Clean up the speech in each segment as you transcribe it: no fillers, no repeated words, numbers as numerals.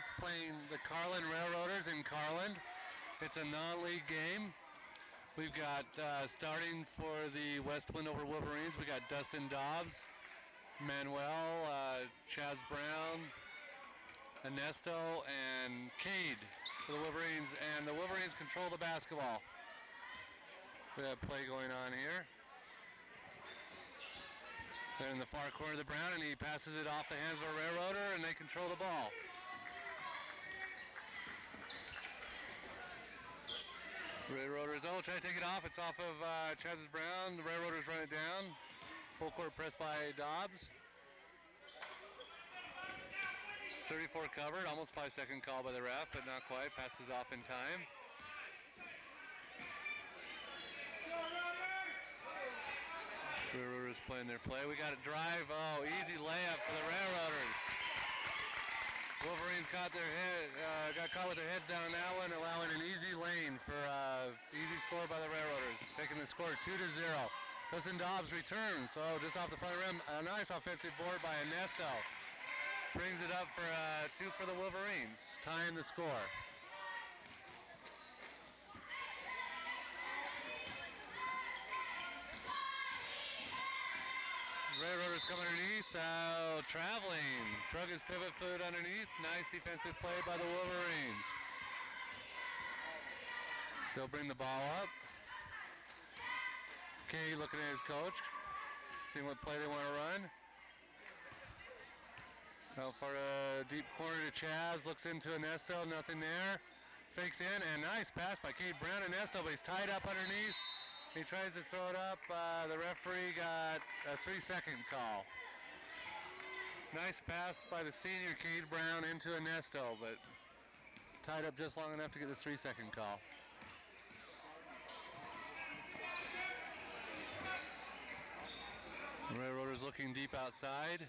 Wolverines playing the Carlin Railroaders in Carlin. It's a non-league game. We've got starting for the West Wendover Wolverines, we got Dustin Dobbs, Manuel, Chaz Brown, Ernesto, and Cade for the Wolverines, and the Wolverines control the basketball. We have play going on here. They're in the far corner of the Brown, and he passes it off the hands of a Railroader, and they control the ball. Railroaders, try to take it off. It's off of Chaz's Brown. The Railroaders run it down. Full court press by Dobbs. 34 covered, almost 5-second call by the ref, but not quite. Passes off in time. Railroaders playing their play. We got a drive. Easy layup for the Railroaders. Wolverines got caught with their heads down on that one, allowing an easy lane for easy score by the Railroaders, taking the score 2-0. Dustin Dobbs returns, just off the front rim. A nice offensive board by Ernesto. Brings it up for 2 for the Wolverines, tying the score. Railroaders come underneath, traveling. Drug his pivot foot underneath. Nice defensive play by the Wolverines. They'll bring the ball up. Kay looking at his coach, seeing what play they want to run. Out for a deep corner to Chaz, looks into Ernesto, nothing there. Fakes in, and nice pass by Cade Brown. Ernesto, but he's tied up underneath. He tries to throw it up. The referee got a 3-second call. Nice pass by the senior Cade Brown into Ernesto, but tied up just long enough to get the 3-second call. Railroaders looking deep outside.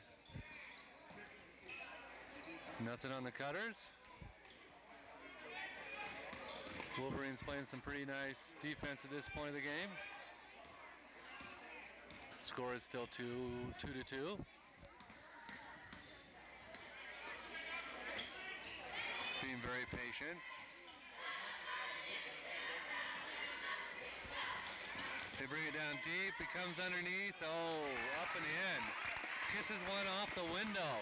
Nothing on the cutters. Wolverines playing some pretty nice defense at this point of the game. Score is still 2-2. Being very patient. They bring it down deep. He comes underneath. Up and in. Kisses one off the window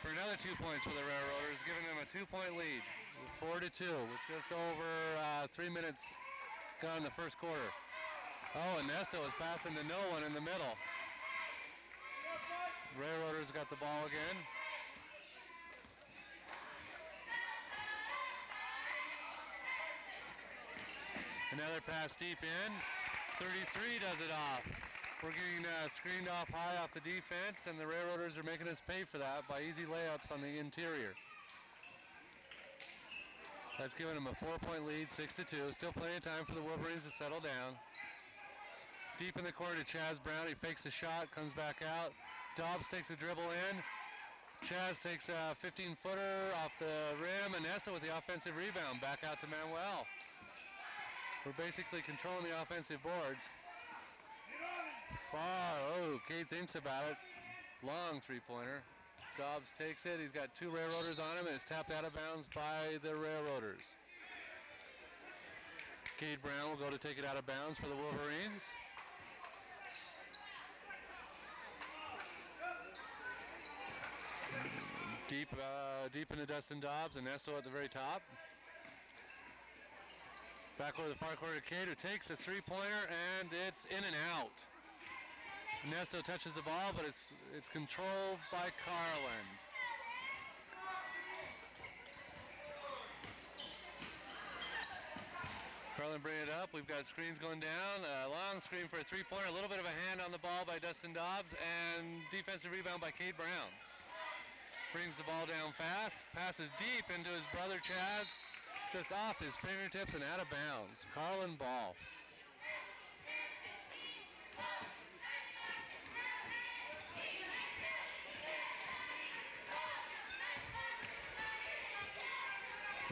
for another 2 points for the Railroaders, giving them a 2-point lead. 4-2 with just over 3 minutes gone in the first quarter. Ernesto is passing to no one in the middle. Railroaders got the ball again. Another pass deep in. 33 does it off. We're getting screened off high off the defense, and the Railroaders are making us pay for that by easy layups on the interior. That's giving them a 4-point lead, 6-2. Still plenty of time for the Wolverines to settle down. Deep in the corner to Chaz Brown. He fakes a shot, comes back out. Dobbs takes a dribble in. Chaz takes a 15-footer off the rim. Ernesto with the offensive rebound. Back out to Manuel. We're basically controlling the offensive boards. Cade thinks about it. Long three-pointer. Dobbs takes it. He's got 2 Railroaders on him, and it's tapped out of bounds by the Railroaders. Cade Brown will go to take it out of bounds for the Wolverines. Deep into Dustin Dobbs, and Ernesto at the very top. Back over the far corner to Cade, who takes a 3-pointer, and it's in and out. Ernesto touches the ball, but it's controlled by Carlin. Carlin bring it up. We've got screens going down. A long screen for a 3-pointer. A little bit of a hand on the ball by Dustin Dobbs, and defensive rebound by Cade Brown. Brings the ball down fast. Passes deep into his brother Chaz. Just off his fingertips and out of bounds. Carlin ball.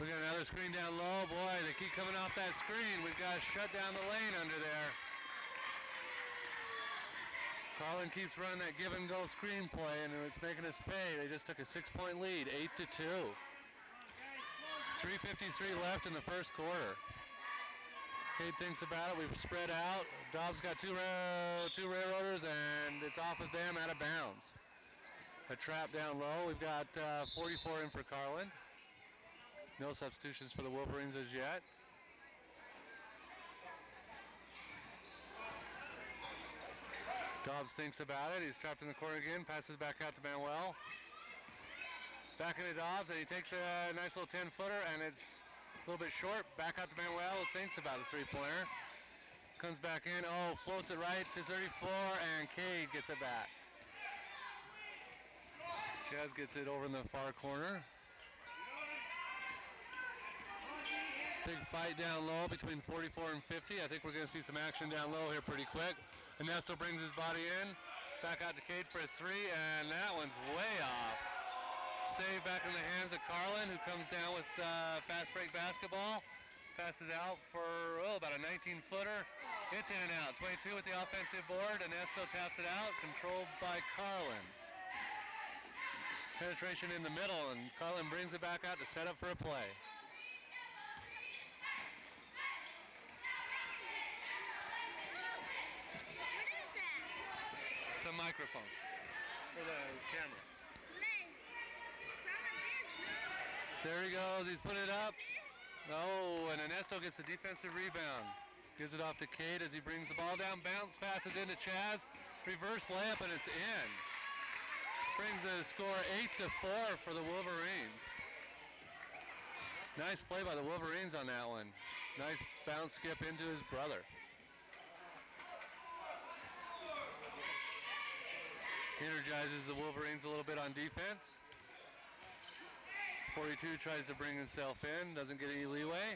We got another screen down low. Boy, they keep coming off that screen. We've got to shut down the lane under there. Carlin keeps running that give and go screen play, and it's making us pay. They just took a 6-point lead, 8-2. 3:53 left in the first quarter. Cade thinks about it. We've spread out. Dobbs got two railroaders, and it's off of them, out of bounds. A trap down low. We've got 44 in for Carlin. No substitutions for the Wolverines as yet. Dobbs thinks about it. He's trapped in the corner again. Passes back out to Manuel. Back into Dobbs, and he takes a nice little 10-footer, and it's a little bit short. Back out to Manuel. Thinks about a three-pointer. Comes back in. Oh, floats it right to 34, and Cade gets it back. Chaz gets it over in the far corner. Big fight down low between 44 and 50. I think we're going to see some action down low here pretty quick. Ernesto brings his body in. Back out to Cade for a three, and that one's way off. Save back in the hands of Carlin, who comes down with fast break basketball. Passes out for about a 19-footer. It's in and out. 22 with the offensive board. Ernesto taps it out, controlled by Carlin. Penetration in the middle, and Carlin brings it back out to set up for a play. It's a microphone for the camera. There he goes. He's put it up. Oh, and Ernesto gets the defensive rebound. Gives it off to Cade as he brings the ball down. Bounce passes into Chaz. Reverse layup, and it's in. Brings the score 8-4 for the Wolverines. Nice play by the Wolverines on that one. Nice bounce skip into his brother. Energizes the Wolverines a little bit on defense. 42 tries to bring himself in, doesn't get any leeway.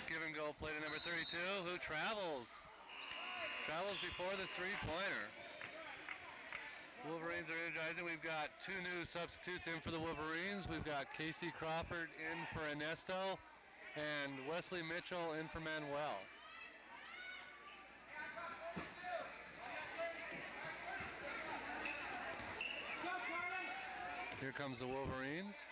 Give and go play to number 32, who travels. Travels before the three-pointer. Wolverines are energizing. We've got two new substitutes in for the Wolverines. We've got Casey Crawford in for Ernesto and Wesley Mitchell in for Manuel. Here comes the Wolverines.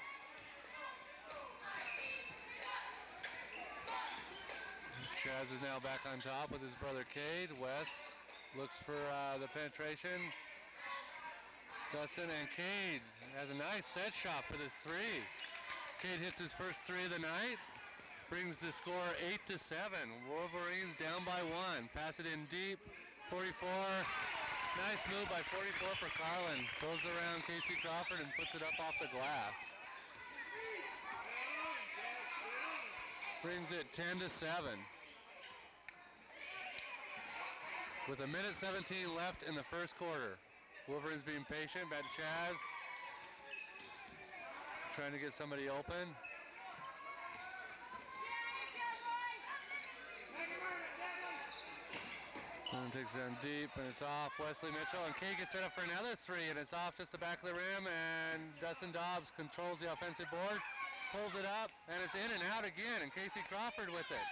Chaz is now back on top with his brother Cade. Wes looks for the penetration. Dustin, and Cade has a nice set shot for the three. Cade hits his first three of the night. Brings the score 8-7. Wolverines down by one. Pass it in deep. 44. Nice move by 44 for Carlin. Goes around Casey Crawford and puts it up off the glass. Brings it 10-7. With a minute 17 left in the first quarter. Wolverines being patient. Back to Chaz. Trying to get somebody open. And takes it down deep, and it's off. Wesley Mitchell, and Cade gets set up for another three, and it's off just the back of the rim, and Dustin Dobbs controls the offensive board, pulls it up, and it's in and out again, and Casey Crawford with it.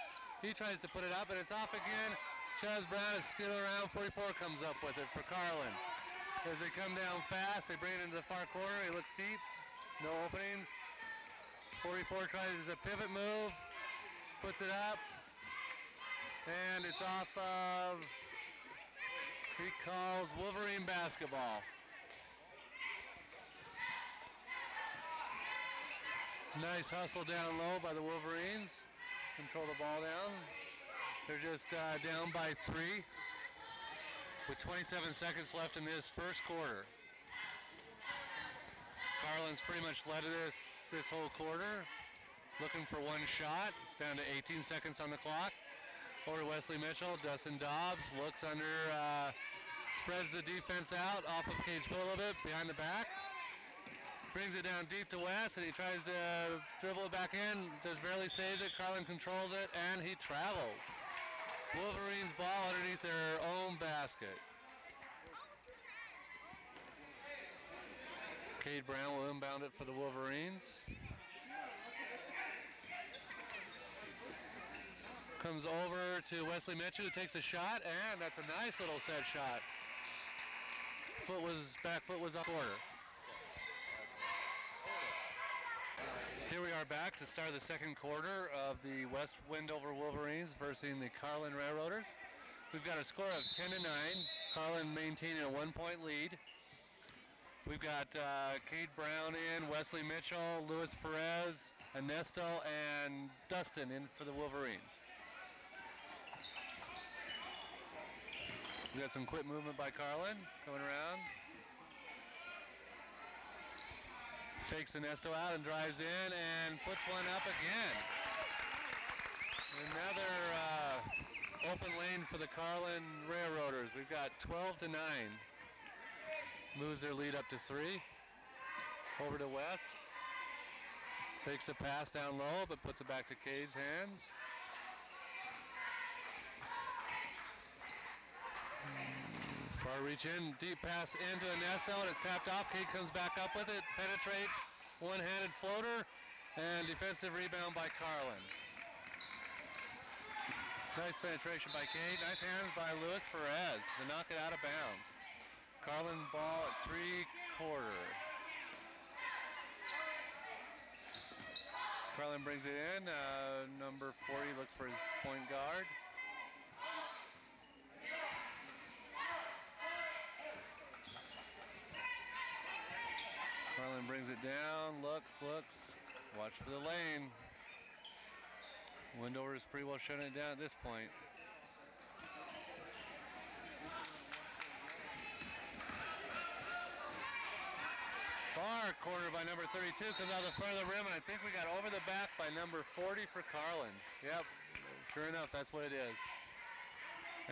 He tries to put it up, and it's off again. Chaz Brown is skidding around. 44 comes up with it for Carlin. As they come down fast, they bring it into the far corner. He looks deep. No openings. 44 tries a pivot move, puts it up, and it's off of, he calls Wolverine basketball. Nice hustle down low by the Wolverines. Control the ball down. They're just down by three with 27 seconds left in this first quarter. Carlin's pretty much led this whole quarter. Looking for one shot. It's down to 18 seconds on the clock. Over to Wesley Mitchell. Dustin Dobbs looks under, spreads the defense out off of Cade's foot a little bit, behind the back. Brings it down deep to West, and he tries to dribble it back in. Just barely saves it. Carlin controls it, and he travels. Wolverines ball underneath their own basket. Cade Brown will inbound it for the Wolverines. Comes over to Wesley Mitchell, who takes a shot, and that's a nice little set shot. Back foot was off quarter. are back to start the second quarter of the West Wendover Wolverines versus the Carlin Railroaders. We've got a score of 10-9. Carlin maintaining a 1-point lead. We've got Cade Brown in, Wesley Mitchell, Luis Perez, Ernesto, and Dustin in for the Wolverines. We got some quick movement by Carlin coming around. Fakes Ernesto out and drives in and puts one up again. Another open lane for the Carlin Railroaders. We've got 12-9. Moves their lead up to 3. Over to Wes. Takes a pass down low, but puts it back to Cade's hands. Far reach in, deep pass into Ernesto, and it's tapped off. Cade comes back up with it, penetrates, one-handed floater, and defensive rebound by Carlin. Nice penetration by Cade. Nice hands by Luis Perez to knock it out of bounds. Carlin ball at 3-quarter. Carlin brings it in. Number 40 looks for his point guard. Carlin brings it down, looks, watch for the lane. Wendover is pretty well shutting it down at this point. Far corner by number 32, comes out the front of the rim, and I think we got over the back by number 40 for Carlin. Yep, sure enough, that's what it is.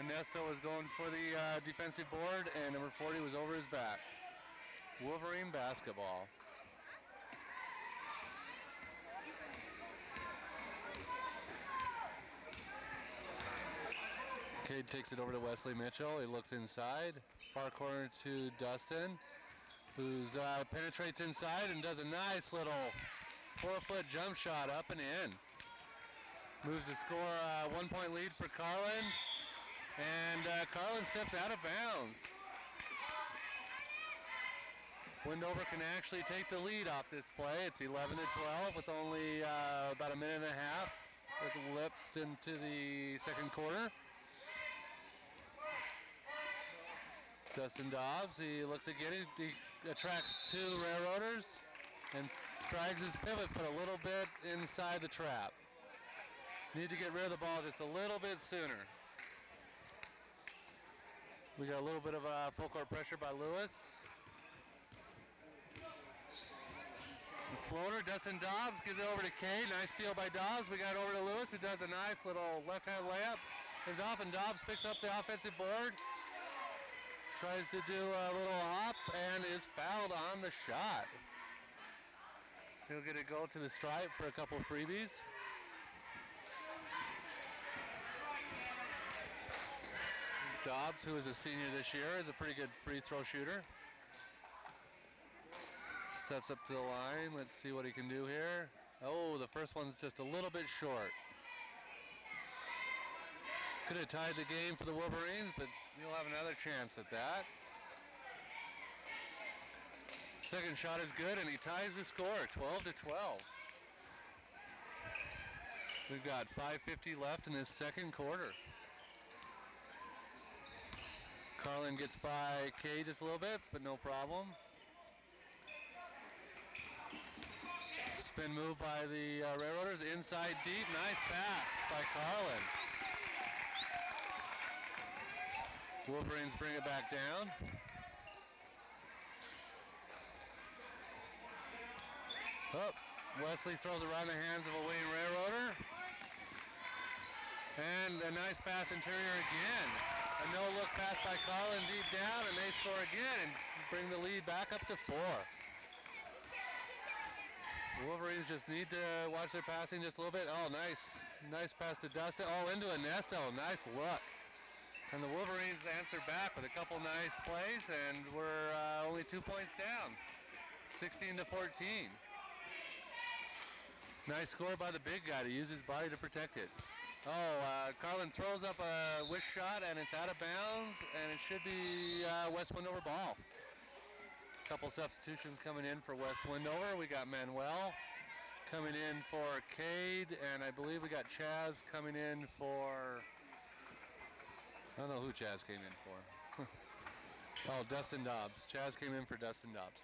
Ernesto was going for the defensive board, and number 40 was over his back. Wolverine basketball. Cade takes it over to Wesley Mitchell. He looks inside. Far corner to Dustin, who's penetrates inside and does a nice little 4-foot jump shot up and in. Moves to score a 1-point lead for Carlin. And Carlin steps out of bounds. Wendover can actually take the lead off this play. It's 11-12 with only about a minute and a half with lips into the second quarter. Dustin Dobbs, he looks again, he attracts 2 Railroaders and drags his pivot foot a little bit inside the trap. Need to get rid of the ball just a little bit sooner. We got a little bit of full court pressure by Lewis. Floater, Dustin Dobbs gives it over to Cade. Nice steal by Dobbs. We got over to Lewis, who does a nice little left-hand layup. Comes off, and Dobbs picks up the offensive board. Tries to do a little hop and is fouled on the shot. He'll get a go to the stripe for a couple of freebies. Dobbs, who is a senior this year, is a pretty good free throw shooter. Steps up to the line. Let's see what he can do here. Oh, the first one's just a little bit short. Could have tied the game for the Wolverines, but you'll have another chance at that. Second shot is good, and he ties the score, 12-12. We've got 5:50 left in this second quarter. Carlin gets by Cade just a little bit, but no problem. Spin move by the Railroaders, inside deep, nice pass by Carlin. Wolverines bring it back down. Oh, Wesley throws it right in the hands of a Wayne Railroader. And a nice pass interior again. A no-look pass by Carlin deep down, and they score again and bring the lead back up to 4. Wolverines just need to watch their passing just a little bit. Oh, nice pass to Dustin. Oh, into Ernesto, nice look. And the Wolverines answer back with a couple nice plays, and we're only 2 points down, 16-14. Nice score by the big guy to use his body to protect it. Oh, Carlin throws up a wish shot, and it's out of bounds, and it should be West Wendover ball. Couple substitutions coming in for West Wendover. We got Manuel coming in for Cade, and I believe we got Chaz coming in for, I don't know who Chaz came in for. Oh, Dustin Dobbs. Chaz came in for Dustin Dobbs.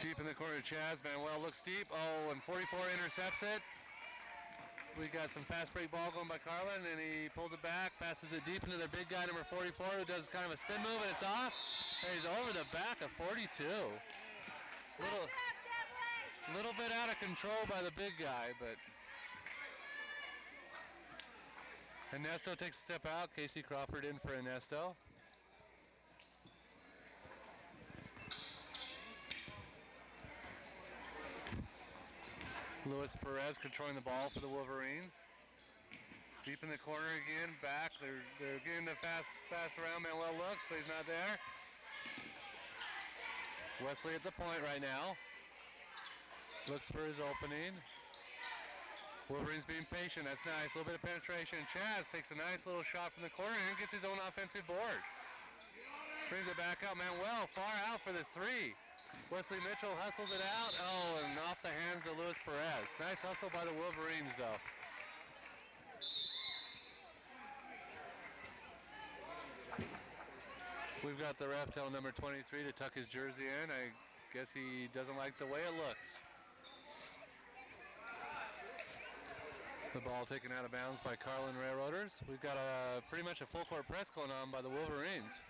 Deep in the corner, Chaz. Manuel looks deep. Oh, and 44 intercepts it. We got some fast break ball going by Carlin, and he pulls it back, passes it deep into their big guy, number 44, who does kind of a spin move, and it's off. And he's over the back of 42. Little bit out of control by the big guy, but Ernesto takes a step out. Casey Crawford in for Ernesto. Luis Perez controlling the ball for the Wolverines. Deep in the corner again, back. They're getting the fast around. Manuel looks, but he's not there. Wesley at the point right now. Looks for his opening. Wolverines being patient. That's nice. A little bit of penetration. Chaz takes a nice little shot from the corner and gets his own offensive board. Brings it back out. Manuel far out for the three. Wesley Mitchell hustles it out. Oh, and off the hands of Luis Perez. Nice hustle by the Wolverines, though. We've got the ref telling number 23 to tuck his jersey in. I guess he doesn't like the way it looks. The ball taken out of bounds by Carlin Railroaders. We've got pretty much a full court press going on by the Wolverines.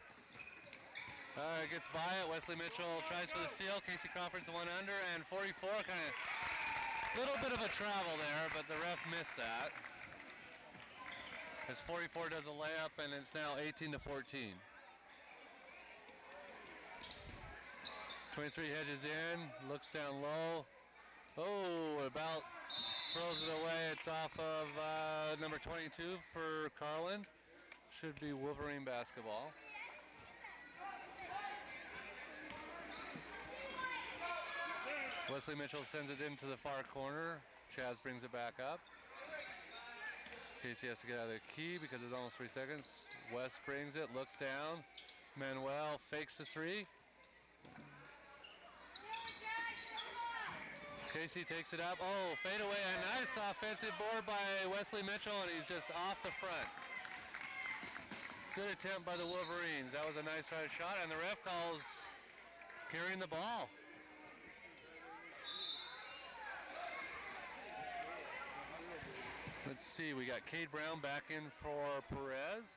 Gets by it. Wesley Mitchell tries for the steal. Casey Crawford's the one under, and 44 kind of little bit of a travel there, but the ref missed that. As 44 does a layup, and it's now 18-14. 23 hedges in, looks down low. Oh, about throws it away. It's off of number 22 for Carlin. Should be Wolverine basketball. Wesley Mitchell sends it into the far corner. Chaz brings it back up. Casey has to get out of the key because there's almost 3 seconds. West brings it, looks down. Manuel fakes the three. Casey takes it up. Oh, fade away. A nice offensive board by Wesley Mitchell, and he's just off the front. Good attempt by the Wolverines. That was a nice try shot, and the ref calls carrying the ball. Let's see, we got Cade Brown back in for Perez.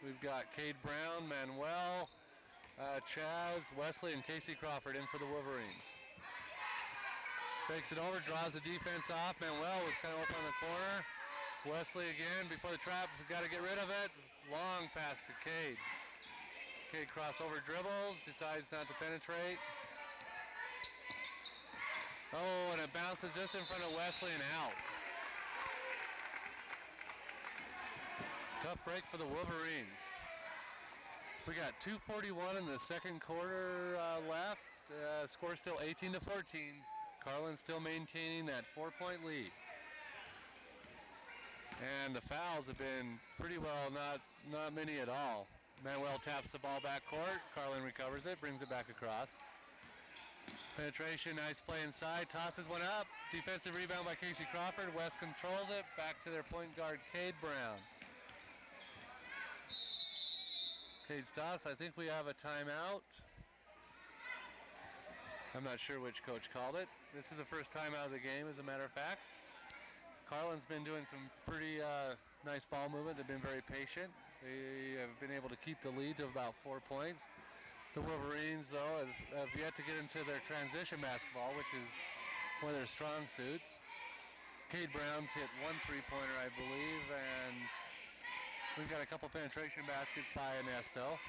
We've got Cade Brown, Manuel, Chaz, Wesley, and Casey Crawford in for the Wolverines. Takes it over, draws the defense off. Manuel was kind of open on the corner. Wesley again before the trap, got to get rid of it. Long pass to Cade. Cade crossover dribbles, decides not to penetrate. Oh, and it bounces just in front of Wesley and out. Tough break for the Wolverines. We got 2:41 in the second quarter left. Score still 18-14. Carlin still maintaining that 4-point lead. And the fouls have been pretty well not many at all. Manuel taps the ball back court. Carlin recovers it, brings it back across. Penetration, nice play inside, tosses one up. Defensive rebound by Casey Crawford. West controls it, back to their point guard, Cade Brown. Cade Stoss, I think we have a timeout. I'm not sure which coach called it. This is the first time out of the game, as a matter of fact. Carlin's been doing some pretty nice ball movement. They've been very patient. They have been able to keep the lead to about 4 points. The Wolverines, though, have yet to get into their transition basketball, which is one of their strong suits. Cade Brown's hit 1 3-pointer, I believe, and we've got a couple penetration baskets by Ernesto.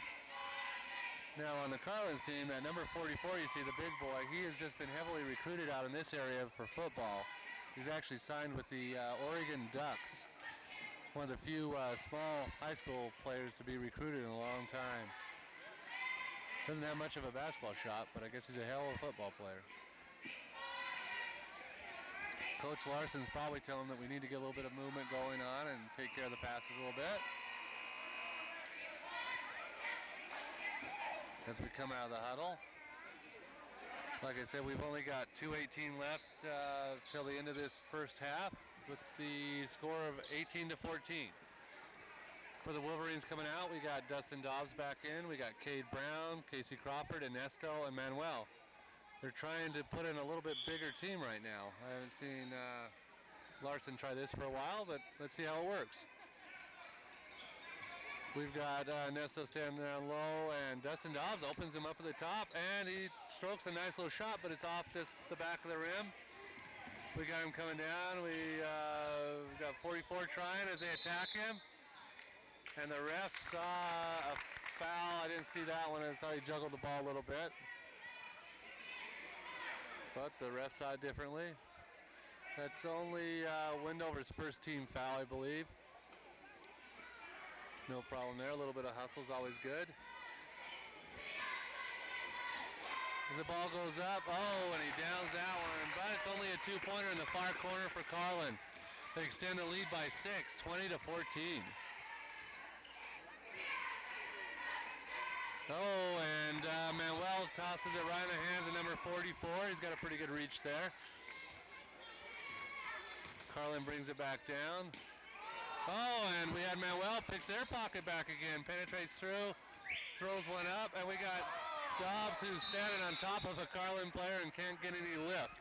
Now on the Carlin's team, at number 44, you see the big boy. He has just been heavily recruited out in this area for football. He's actually signed with the Oregon Ducks, one of the few small high school players to be recruited in a long time. Doesn't have much of a basketball shot, but I guess he's a hell of a football player. Coach Larson's probably telling him that we need to get a little bit of movement going on and take care of the passes a little bit. As we come out of the huddle. Like I said, we've only got 2:18 left till the end of this first half with the score of 18-14. For the Wolverines coming out, we got Dustin Dobbs back in. We got Cade Brown, Casey Crawford, Ernesto, and Manuel. They're trying to put in a little bit bigger team right now. I haven't seen Larson try this for a while, but let's see how it works. We've got Ernesto standing down low, and Dustin Dobbs opens him up at the top, and he strokes a nice little shot, but it's off just the back of the rim. We got him coming down. We got 44 trying as they attack him. And the ref saw a foul. I didn't see that one. I thought he juggled the ball a little bit. But the ref saw it differently. That's only Wendover's first team foul, I believe. No problem there. A little bit of hustle is always good. As the ball goes up, and he downs that one. But it's only a two-pointer in the far corner for Carlin. They extend the lead by 6, 20-14. And Manuel tosses it right in the hands of number 44. He's got a pretty good reach there. Carlin brings it back down. And we had Manuel picks their pocket back again. Penetrates through, throws one up, and we got Dobbs who's standing on top of a Carlin player and can't get any lift.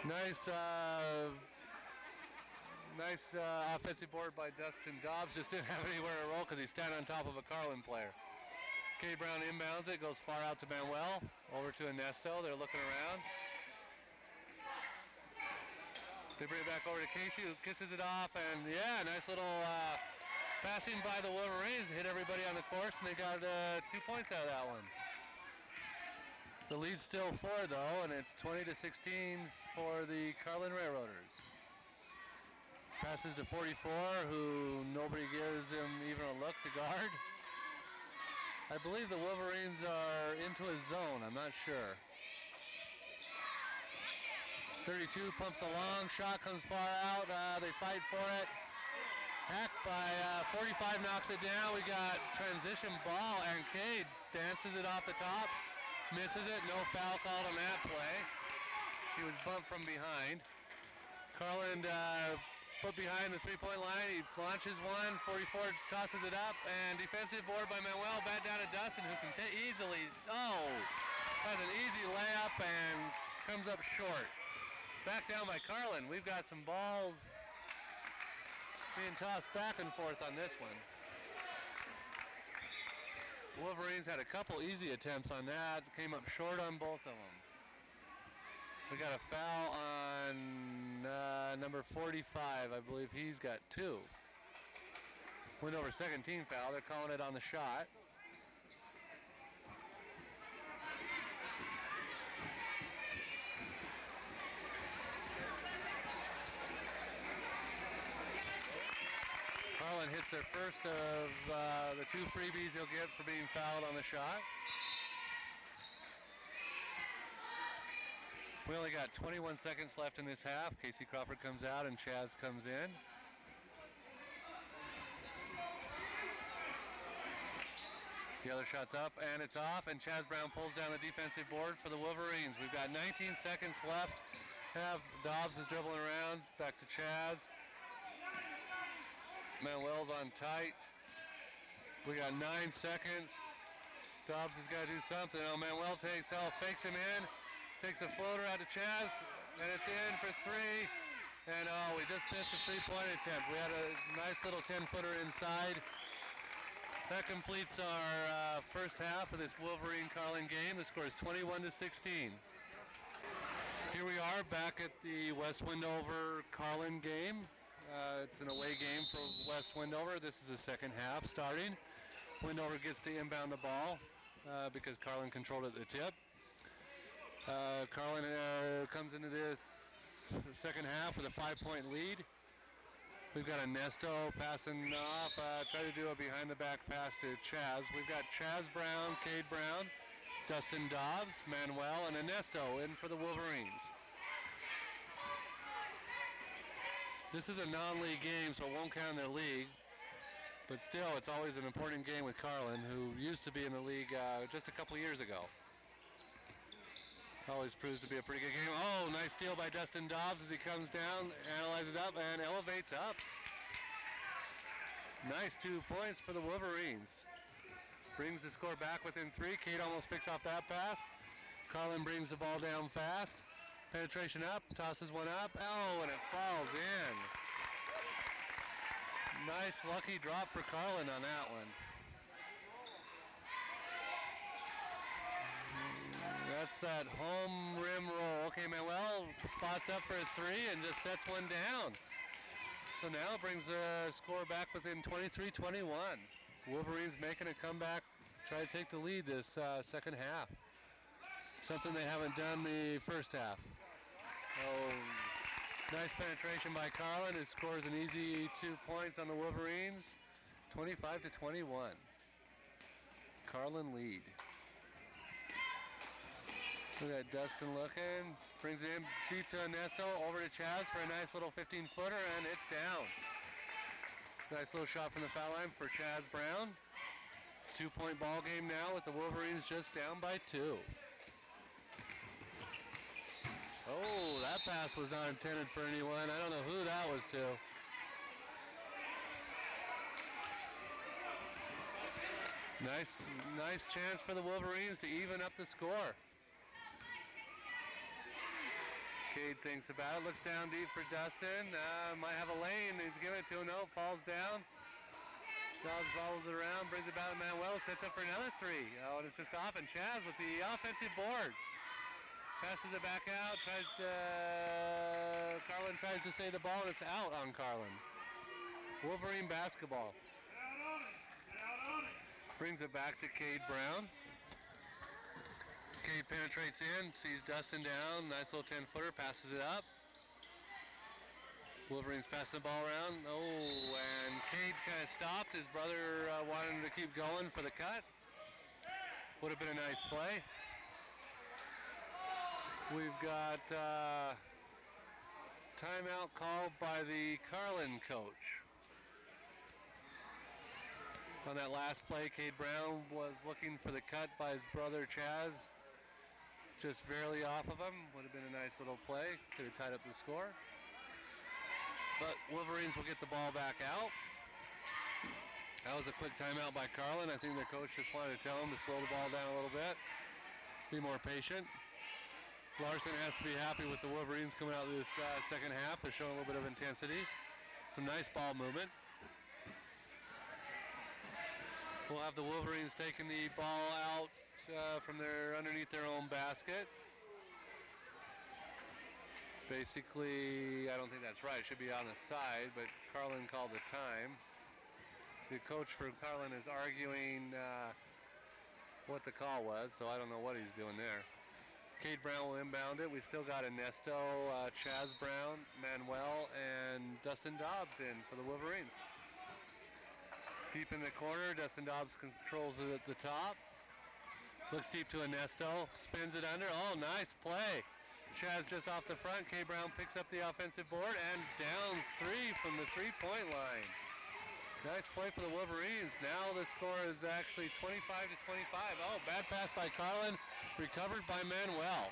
Nice offensive board by Dustin Dobbs. Just didn't have anywhere to roll because he's standing on top of a Carlin player. Cade Brown inbounds it, goes far out to Manuel, over to Ernesto. They're looking around. They bring it back over to Casey, who kisses it off, and nice little passing by the Wolverines. Hit everybody on the course, and they got 2 points out of that one. The lead's still 4, though, and it's 20-16 for the Carlin Railroaders. Passes to 44, who nobody gives him even a look to guard. I believe the Wolverines are into a zone. I'm not sure. 32 pumps a long shot, comes far out. They fight for it. Hacked by 45, knocks it down. We got transition ball, and Cade dances it off the top. Misses it. No foul called on that play. He was bumped from behind. Carlin put behind the three-point line. He launches one. 44 tosses it up, and defensive board by Manuel. Back down to Dustin, who can easily, has an easy layup and comes up short. Back down by Carlin. We've got some balls being tossed back and forth on this one. Wolverines had a couple easy attempts on that. Came up short on both of them. We got a foul on number 45. I believe he's got 2. Wendover second team foul. They're calling it on the shot. Carlin hits their first of the 2 freebies he'll get for being fouled on the shot. We only got 21 seconds left in this half. Casey Crawford comes out and Chaz comes in. The other shot's up and it's off, and Chaz Brown pulls down the defensive board for the Wolverines. We've got 19 seconds left. Dobbs is dribbling around, back to Chaz. Manuel's on tight. We got 9 seconds. Dobbs has got to do something. Manuel fakes him in, takes a floater out to Chaz, and it's in for 3. And we just missed a 3-point attempt. We had a nice little 10-footer inside. That completes our first half of this Wolverine-Carlin game. The score is 21-16. Here we are back at the West Wendover-Carlin game. It's an away game for West Wendover. This is the second half starting. Wendover gets to inbound the ball because Carlin controlled it at the tip. Carlin comes into this second half with a 5-point lead. We've got Ernesto passing off, try to do a behind-the-back pass to Chaz. We've got Chaz Brown, Cade Brown, Dustin Dobbs, Manuel, and Ernesto in for the Wolverines. This is a non-league game, so it won't count in their league. But still, it's always an important game with Carlin, who used to be in the league just a couple years ago. Always proves to be a pretty good game. Oh, nice steal by Dustin Dobbs as he comes down, analyzes up, and elevates up. Nice 2 points for the Wolverines. Brings the score back within 3. Cade almost picks off that pass. Carlin brings the ball down fast. Penetration up, tosses one up. Oh, and it falls in. Nice lucky drop for Carlin on that one. That's that home rim roll. Okay, Manuel spots up for a 3 and just sets one down. So now it brings the score back within 23-21. Wolverines making a comeback, try to take the lead this second half. Something they haven't done the first half. Oh, nice penetration by Carlin, who scores an easy 2 points on the Wolverines. 25-21. Carlin lead. Look at Dustin looking. Brings it in deep to Ernesto. Over to Chaz for a nice little 15-footer, and it's down. Nice little shot from the foul line for Chaz Brown. 2-point ball game now with the Wolverines just down by 2. Oh, that pass was not intended for anyone. I don't know who that was to. Nice chance for the Wolverines to even up the score. Cade thinks about it, looks down deep for Dustin. Might have a lane. He's giving it to him. No, falls down. Dobbs follows it around, brings it back to Manuel, sets up for another 3. Oh, and it's just off, and Chaz with the offensive board. Passes it back out, Carlin tries to save the ball, and it's out on Carlin. Wolverine basketball. Brings it back to Cade Brown. Cade penetrates in, sees Dustin down, nice little 10-footer, passes it up. Wolverines passing the ball around. Oh, and Cade kind of stopped. His brother wanted him to keep going for the cut. Would have been a nice play. We've got timeout called by the Carlin coach. On that last play, Cade Brown was looking for the cut by his brother Chaz. Just barely off of him. Would have been a nice little play. Could have tied up the score. But Wolverines will get the ball back out. That was a quick timeout by Carlin. I think the coach just wanted to tell him to slow the ball down a little bit. Be more patient. Larson has to be happy with the Wolverines coming out of this second half. They're showing a little bit of intensity. Some nice ball movement. We'll have the Wolverines taking the ball out from underneath their own basket. Basically, I don't think that's right. It should be on the side, but Carlin called the time. The coach for Carlin is arguing what the call was, so I don't know what he's doing there. Cade Brown will inbound it. We've still got Ernesto, Chaz Brown, Manuel, and Dustin Dobbs in for the Wolverines. Deep in the corner, Dustin Dobbs controls it at the top. Looks deep to Ernesto, spins it under. Oh, nice play. Chaz just off the front. Cade Brown picks up the offensive board and downs 3 from the 3-point line. Nice play for the Wolverines. Now the score is actually 25-25. Oh, bad pass by Carlin. Recovered by Manuel.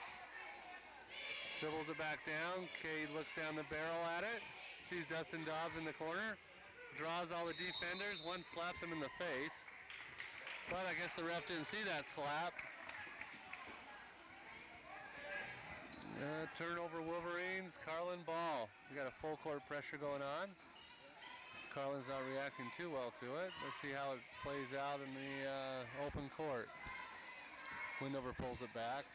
Dribbles it back down. Cade looks down the barrel at it. Sees Dustin Dobbs in the corner. Draws all the defenders. One slaps him in the face. But I guess the ref didn't see that slap. Turnover Wolverines. Carlin ball. We got a full court pressure going on. Carlin's not reacting too well to it. Let's see how it plays out in the open court. Wendover pulls it back.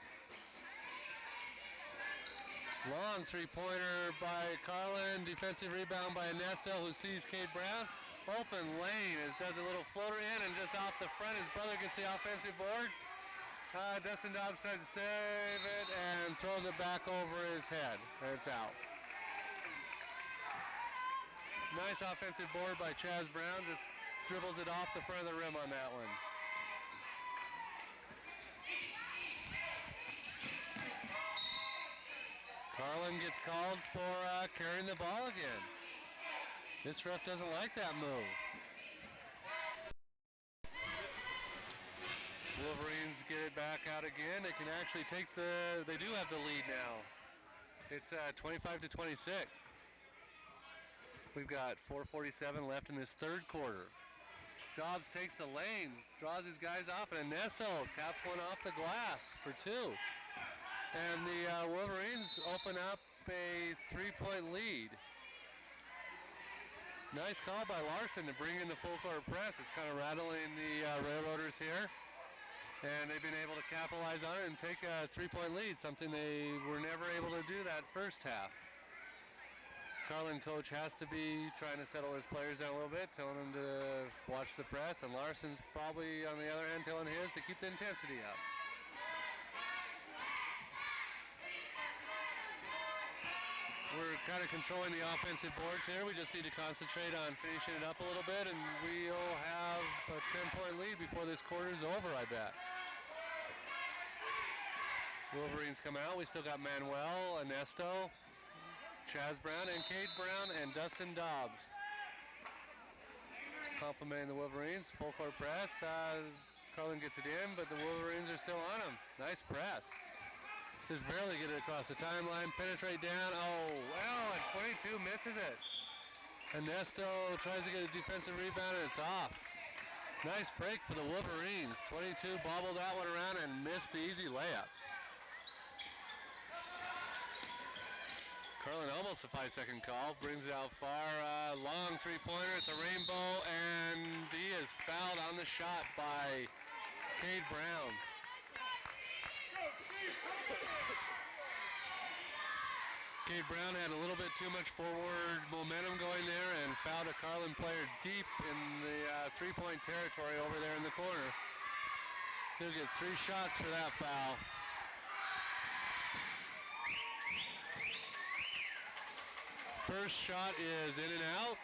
Long 3-pointer by Carlin. Defensive rebound by Ernesto, who sees Cade Brown. Open lane as does a little floater in, and just off the front, his brother gets the offensive board. Dustin Dobbs tries to save it and throws it back over his head. And it's out. Nice offensive board by Chaz Brown. Just dribbles it off the front of the rim on that one. Carlin gets called for carrying the ball again. This ref doesn't like that move. Wolverines get it back out again. They can actually take they do have the lead now. It's 25 to 26. We've got 4:47 left in this third quarter. Dobbs takes the lane, draws his guys off, and Ernesto taps one off the glass for two. And the Wolverines open up a 3-point lead. Nice call by Larson to bring in the full court press. It's kind of rattling the Railroaders here. And they've been able to capitalize on it and take a 3-point lead, something they were never able to do that first half. Carlin coach has to be trying to settle his players down a little bit, telling them to watch the press, and Larson's probably, on the other hand, telling his to keep the intensity up. We're kind of controlling the offensive boards here. We just need to concentrate on finishing it up a little bit, and we'll have a 10-point lead before this quarter's over, I bet. Wolverines come out. We still got Manuel, Ernesto, Chaz Brown, and Cade Brown, and Dustin Dobbs. Complimenting the Wolverines. Full court press. Carlin gets it in, but the Wolverines are still on him. Nice press. Just barely get it across the timeline. Penetrate down. Oh, well, and 22 misses it. Ernesto tries to get a defensive rebound, and it's off. Nice break for the Wolverines. 22 bobbled that one around and missed the easy layup. Carlin almost a 5-second call, brings it out far, long three-pointer, it's a rainbow, and he is fouled on the shot by Cade Brown. Cade Brown had a little bit too much forward momentum going there and fouled a Carlin player deep in the three-point territory over there in the corner. He'll get 3 shots for that foul. First shot is in and out.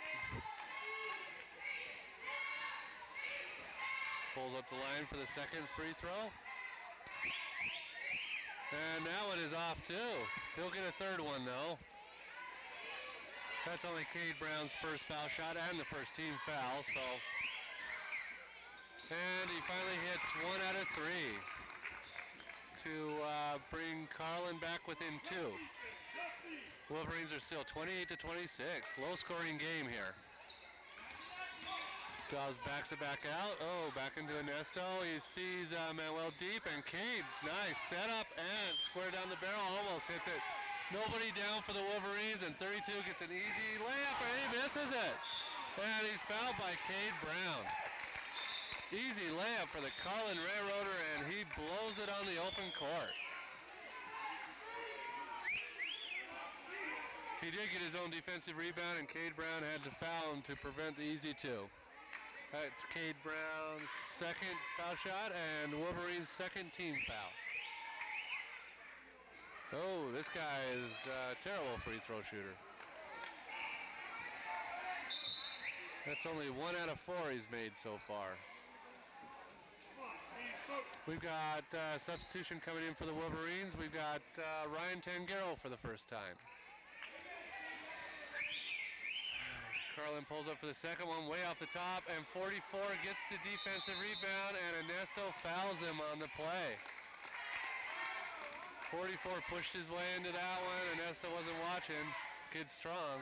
Pulls up the line for the second free throw. And that one is off too. He'll get a third one though. That's only Cade Brown's first foul shot and the first team foul, so. And he finally hits 1 out of 3 to bring Carlin back within 2. Wolverines are still 28 to 26. Low scoring game here. Dobbs backs it back out. Oh, back into Ernesto. He sees Manuel deep, and Cade, nice setup and square down the barrel, almost hits it. Nobody down for the Wolverines, and 32 gets an easy layup, and he misses it. And he's fouled by Cade Brown. Easy layup for the Carlin Railroader, and he blows it on the open court. He did get his own defensive rebound, and Cade Brown had to foul him to prevent the easy 2. That's Cade Brown's second foul shot and Wolverine's second team foul. Oh, this guy is a terrible free throw shooter. That's only 1 out of 4 he's made so far. We've got substitution coming in for the Wolverines. We've got Ryan Tangaro for the first time. Carlin pulls up for the second one, way off the top, and 44 gets the defensive rebound, and Ernesto fouls him on the play. 44 pushed his way into that one. Ernesto wasn't watching. Kid's strong.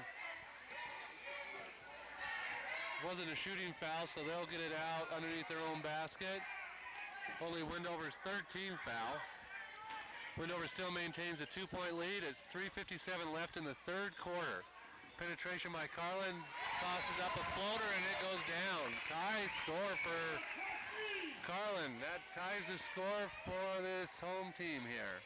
Wasn't a shooting foul, so they'll get it out underneath their own basket. Only Wendover's third team foul. Wendover still maintains a 2-point lead. It's 3:57 left in the third quarter. Penetration by Carlin, tosses up a floater, and it goes down. Tie score for Carlin. That ties the score for this home team here.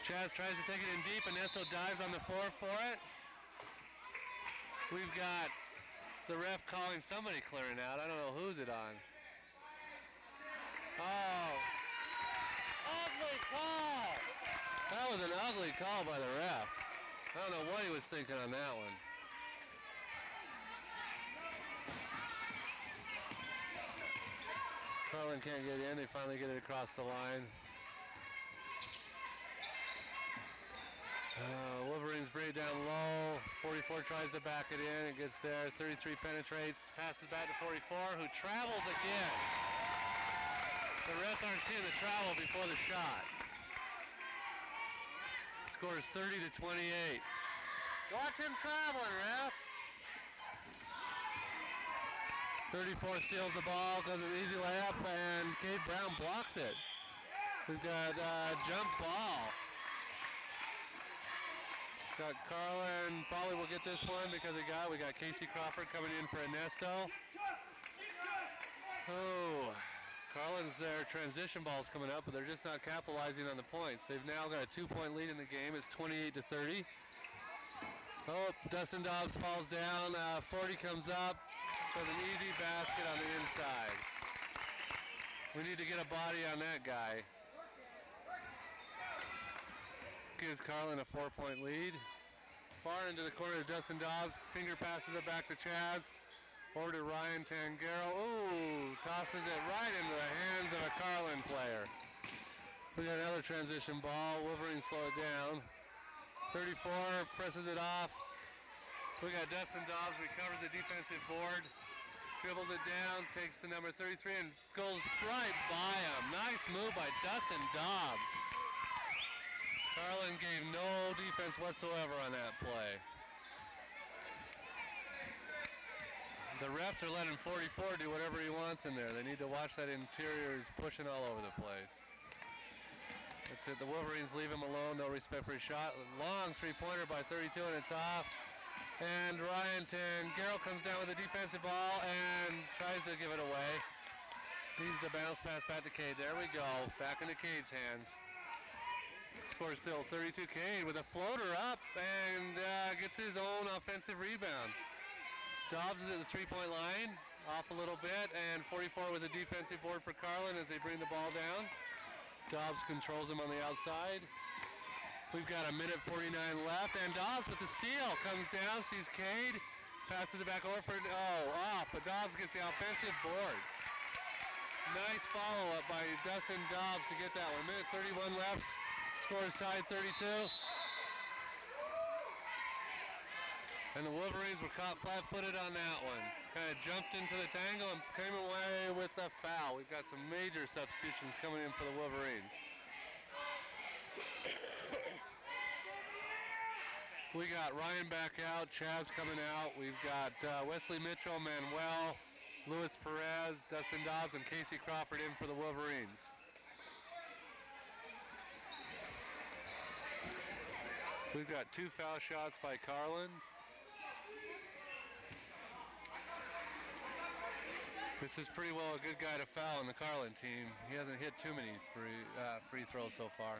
Chaz tries to take it in deep, and Ernesto dives on the floor for it. We've got the ref calling somebody clearing out. I don't know who's it on. Oh, ugly call. That was an ugly call by the ref. I don't know what he was thinking on that one. Carlin can't get in. They finally get it across the line. Wolverines bring it down low. 44 tries to back it in. It gets there. 33 penetrates. Passes back to 44, who travels again. The refs aren't seeing the travel before the shot. Score is 30-28. Watch him traveling, ref. 34 steals the ball, goes an easy layup, and Cade Brown blocks it. We've got jump ball. Got Carlin, probably will get this one because we got Casey Crawford coming in for Ernesto. Oh, Carlin's their transition ball's coming up, but they're just not capitalizing on the points. They've now got a 2-point lead in the game. It's 28-30. Oh, Dustin Dobbs falls down. 40 comes up with an easy basket on the inside. We need to get a body on that guy. Gives Carlin a 4-point lead. Far into the corner to Dustin Dobbs. Finger passes it back to Chaz. Over to Ryan Tangaro. Ooh, tosses it right into the hands of a Carlin player. We got another transition ball. Wolverines slow it down. 34 presses it off. We got Dustin Dobbs recovers the defensive board. Dribbles it down, takes the number 33 and goes right by him. Nice move by Dustin Dobbs. Carlin gave no defense whatsoever on that play. The refs are letting 44 do whatever he wants in there. They need to watch that interior. He's pushing all over the place. That's it. The Wolverines leave him alone. No respect for his shot. Long three-pointer by 32, and it's off. And Ryan Tangaro comes down with the defensive ball and tries to give it away. Needs the bounce pass back to Cade. There we go. Back into Cade's hands. Score still 32. Cade with a floater up and gets his own offensive rebound. Dobbs is at the three-point line, off a little bit, and 44 with a defensive board for Carlin as they bring the ball down. Dobbs controls him on the outside. We've got a minute 49 left, and Dobbs with the steal comes down, sees Cade, passes it back over for, off, but Dobbs gets the offensive board. Nice follow-up by Dustin Dobbs to get that one. Minute 31 left, score is tied 32. And the Wolverines were caught flat-footed on that one. Kind of jumped into the tangle and came away with a foul. We've got some major substitutions coming in for the Wolverines. We got Ryan back out, Chaz coming out. We've got Wesley Mitchell, Manuel, Luis Perez, Dustin Dobbs, and Casey Crawford in for the Wolverines. We've got 2 foul shots by Carlin. This is pretty well a good guy to foul on the Carlin team. He hasn't hit too many free throws so far.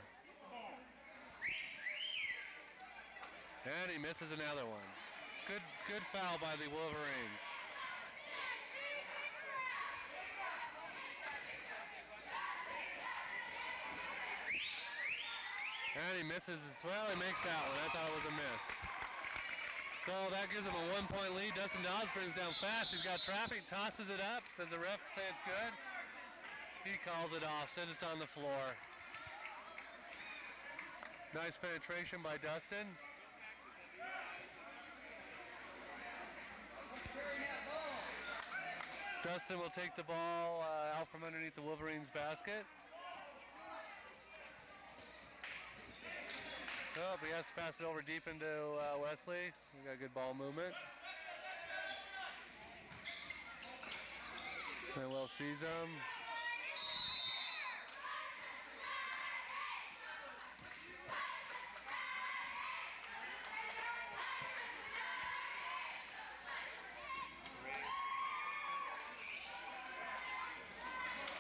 And he misses another one. Good foul by the Wolverines. And he misses as well. He makes that one. I thought it was a miss. So that gives him a 1-point lead. Dustin Dobbs brings down fast. He's got traffic, tosses it up. Does the ref say it's good? He calls it off, says it's on the floor. Nice penetration by Dustin. Dustin will take the ball out from underneath the Wolverines basket. Oh, he has to pass it over deep into Wesley. We got good ball movement. Manuel sees him.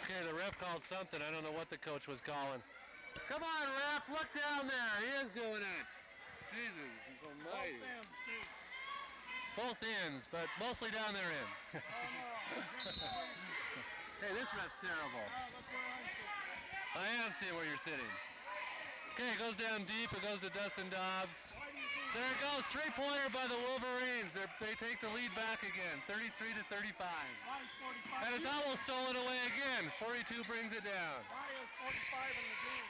Okay, the ref called something. I don't know what the coach was calling. Come on, ref, look down there. He is doing it. Jesus almighty. Both ends, but mostly down their end. Hey, this ref's terrible. I am seeing where you're sitting. Okay, it goes down deep. It goes to Dustin Dobbs. There it goes, three-pointer by the Wolverines. They take the lead back again, 33-35. And it's almost stolen away again. 42 brings it down. 45 in the game.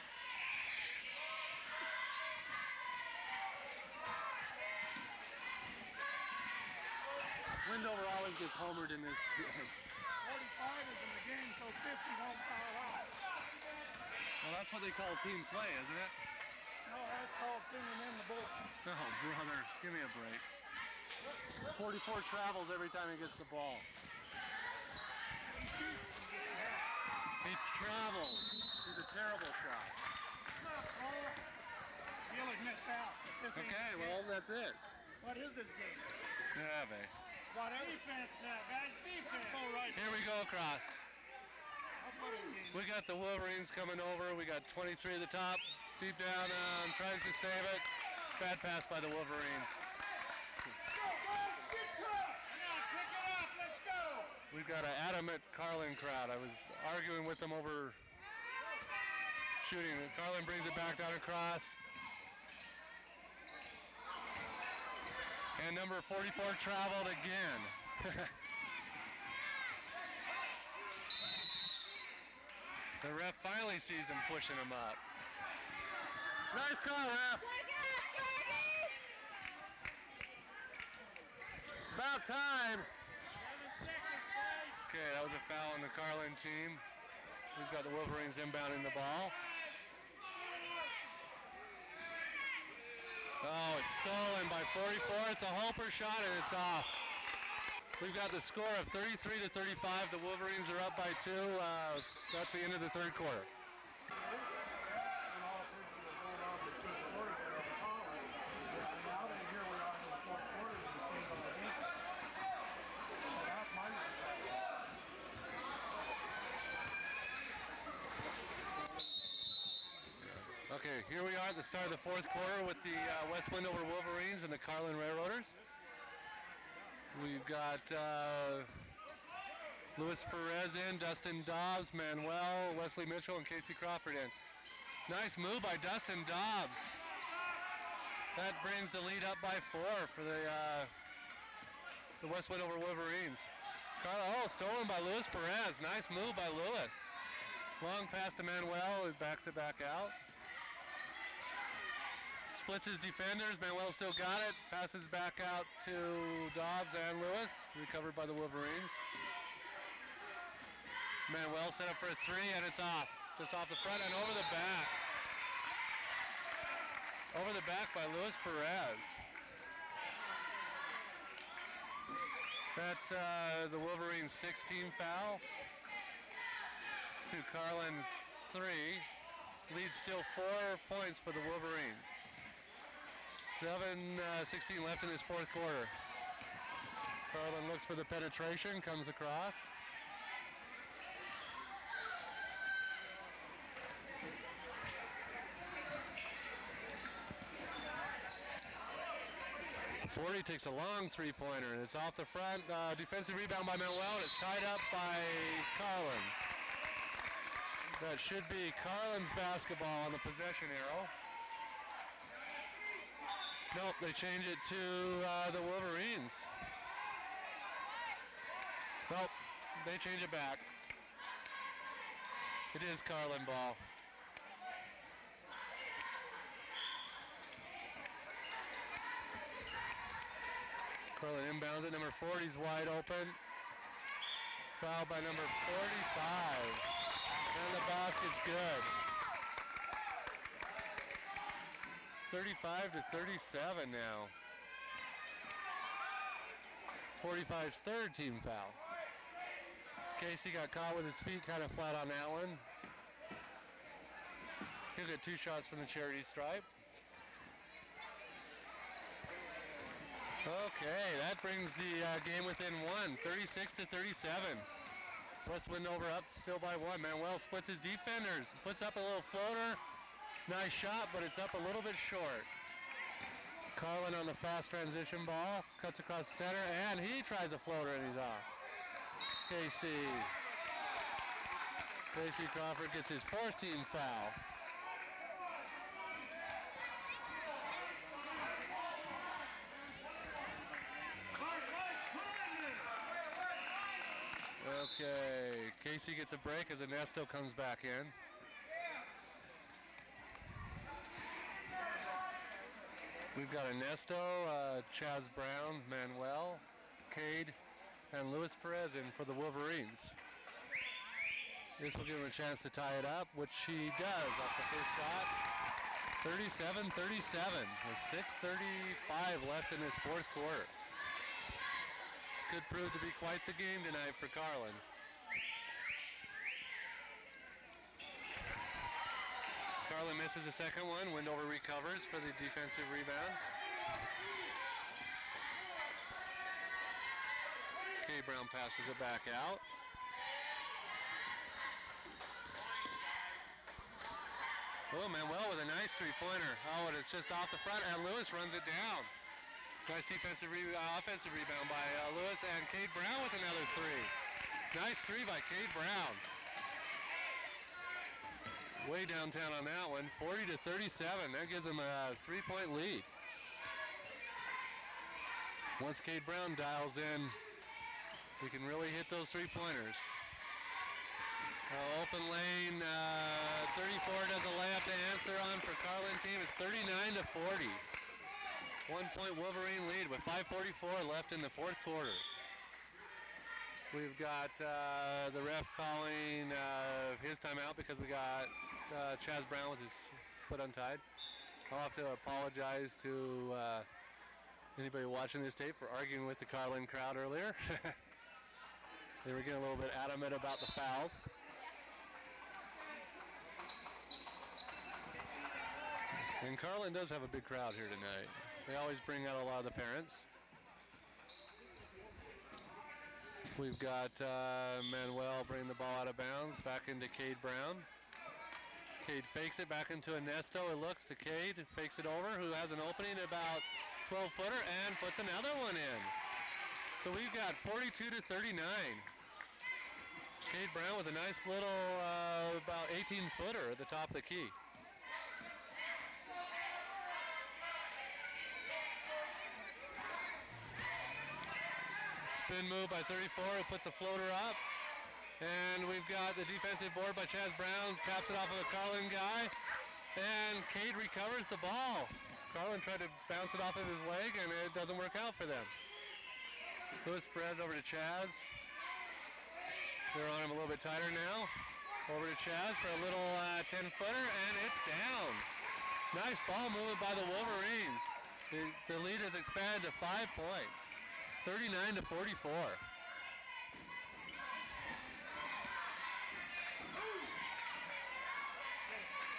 Wendover always gets homered in this. 45 is in the game, so 50 won't foul out. Well, that's what they call team play, isn't it? No, that's called singing in the boat. Oh, brother, give me a break. 44 travels every time he gets the ball. He travels. He's a terrible shot. Gillis missed out. Okay, well, that's it. What is this game? Yeah, babe. What defense now, guys? Defense. All right. Here we go across. We got the Wolverines coming over. We got 23 at the top. Deep down, tries to save it. Bad pass by the Wolverines. We've got an adamant Carlin crowd. I was arguing with them over shooting. Carlin brings it back down across. And number 44 traveled again. The ref finally sees him pushing him up. Nice call, ref. About time. Okay, that was a foul on the Carlin team. We've got the Wolverines inbounding the ball. Oh, it's stolen by 44. It's a Holper shot and it's off. We've got the score of 33 to 35. The Wolverines are up by 2. That's the end of the third quarter. Okay, here we are at the start of the fourth quarter with the West Wendover Wolverines and the Carlin Railroaders. We've got Luis Perez in, Dustin Dobbs, Manuel, Wesley Mitchell, and Casey Crawford in. Nice move by Dustin Dobbs. That brings the lead up by 4 for the West Wendover Wolverines. Stolen by Luis Perez. Nice move by Luis. Long pass to Manuel, who backs it back out. Splits his defenders. Manuel still got it. Passes back out to Dobbs and Lewis. Recovered by the Wolverines. Manuel set up for a 3 and it's off. Just off the front and over the back. Over the back by Luis Perez. That's the Wolverines' 16th foul. To Carlin's 3. Lead still 4 points for the Wolverines. 7:16 left in this fourth quarter. Carlin looks for the penetration, comes across. Forty takes a long three-pointer, and it's off the front. Defensive rebound by Manuel, and it's tied up by Carlin. That should be Carlin's basketball on the possession arrow. Nope, they change it to the Wolverines. Nope, they change it back. It is Carlin ball. Carlin inbounds it. Number 40 is wide open. Foul by number 45. And the basket's good. 35 to 37 now. 45's third team foul. Casey got caught with his feet kind of flat on that one. He'll get 2 shots from the charity stripe. Okay, that brings the game within 1, 36 to 37. West Wendover up still by 1. Manuel splits his defenders, puts up a little floater. Nice shot, but it's up a little bit short. Carlin on the fast transition ball, cuts across the center, and he tries a floater and he's off. Casey Crawford gets his 4th team foul. Okay, Casey gets a break as Ernesto comes back in. We've got Ernesto, Chaz Brown, Manuel, Cade, and Luis Perez in for the Wolverines. This will give him a chance to tie it up, which he does off the first shot. 37-37 with 6:35 left in this fourth quarter. This could prove to be quite the game tonight for Carlin. Carlin misses the second one. Wendover recovers for the defensive rebound. Kay Brown passes it back out. Oh, Manuel with a nice three-pointer. Oh, and it's just off the front, and Lewis runs it down. Nice defensive offensive rebound by Lewis, and Cade Brown with another three. Nice three by Cade Brown. Way downtown on that one, 40-37. That gives him a three-point lead. Once Cade Brown dials in, he can really hit those three-pointers. Open lane, 34 does a layup to answer on for Carlin team. It's 39-40. 1 point Wolverine lead with 5:44 left in the fourth quarter. We've got the ref calling his timeout because we got Chaz Brown with his foot untied. I'll have to apologize to anybody watching this tape for arguing with the Carlin crowd earlier. They were getting a little bit adamant about the fouls. And Carlin does have a big crowd here tonight. They always bring out a lot of the parents. We've got Manuel bringing the ball out of bounds, back into Cade Brown. Cade fakes it back into Ernesto. It looks to Cade, fakes it over, who has an opening about 12-footer, and puts another one in. So we've got 42-39. Cade Brown with a nice little about 18-footer at the top of the key. Spin move by 34, who puts a floater up. And we've got the defensive board by Chaz Brown, taps it off of a Carlin guy. And Cade recovers the ball. Carlin tried to bounce it off of his leg, and it doesn't work out for them. Lewis Perez over to Chaz. They're on him a little bit tighter now. Over to Chaz for a little 10-footer, and it's down. Nice ball movement by the Wolverines. The lead has expanded to 5 points. 39-44.